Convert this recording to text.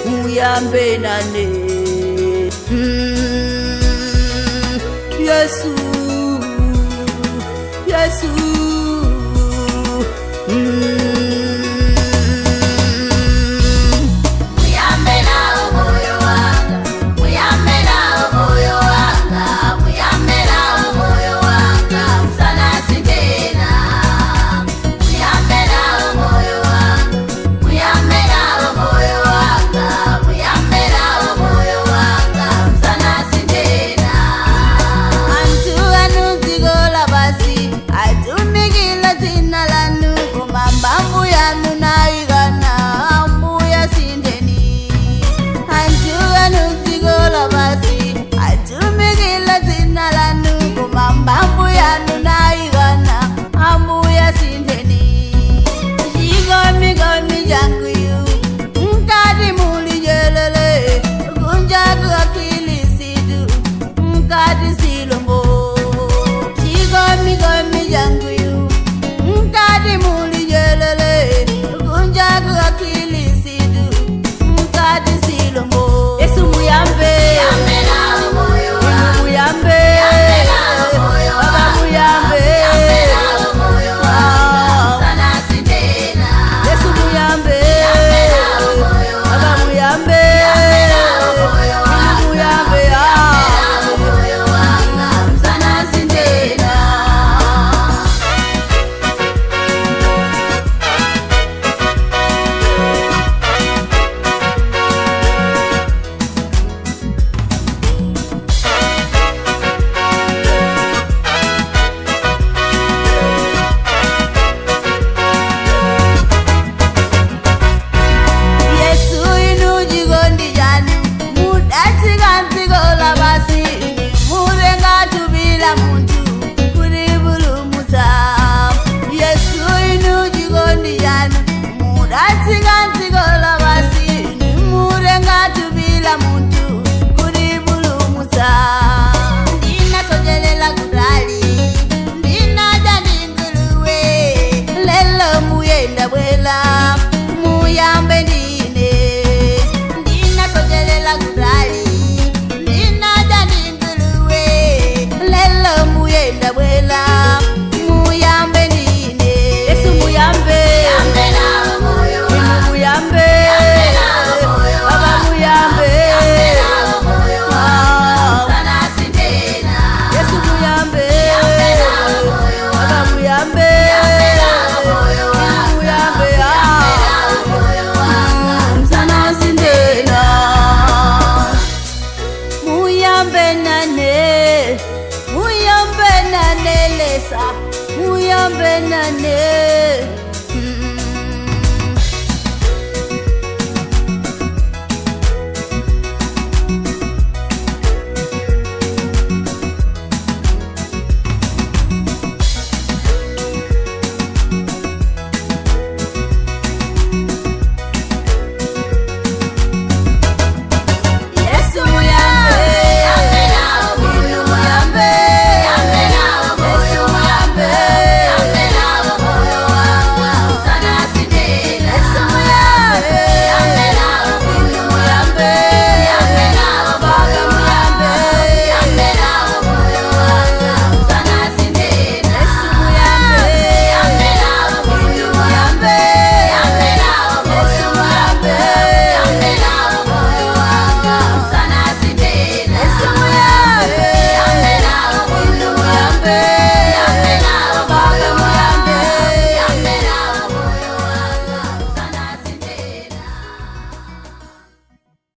Muyambe nane Yesu Yesu Muyambe na moyo wanga Muyambe na moyo wanga Muyambe na moyo wanga sana sitena Muyambe na moyo wanga Muyambe na moyo wanga Muyambe na moyo wanga sana sitena Antu anuzigola basi atumikila zina lanu kumambambu yanu naigana ambuya sindeni Antu anuzigola basi atumikila zina lanu kumambambu yanu naigana ambuya sindeni Jigomi jangu yu mkadi muli jelele kunjagu akili sidu mkadi silombo Jigomi jangu yu mkadi muli jelele kunjagu akili sidu mkadi silombo Yesu Muyambe Muyambe na moyo wangu Muyambe Muyambe na moyo wangu Muyambe Muyambe na moyo wangu sana sitena Yesu Muyambe Muyambe na moyo wangu Muyambe Muyambe na moyo wangu Muyambe na moyo wangu sana sitena Yesu inuji gondi janu mudasi ganti gola basi murenga tubila muntu kuribulu musa Yesu inuji gondi janu mudasi ganti gola basi murenga tubila muntu kuribulu musa Ndina sojelela kudali Ndina jani nguluwe lelo muyenda bwela Muyambe ndine Ndina sojelela kudali Ndina jani nguluwe lelo muyenda bwela Muyambe ndine Yesu Muyambe Muyambe na moyo wangu Muyambe Muyambe na moyo wangu Baba Muyambe Muyambe na moyo wangu sana sitena Yesu Muyambe Muyambe na moyo wangu Baba Muyambe Muyambe na moyo wangu Muyambe na moyo wangu sana sitena Muyambe nane Muyambe nane lesa Muyambe nane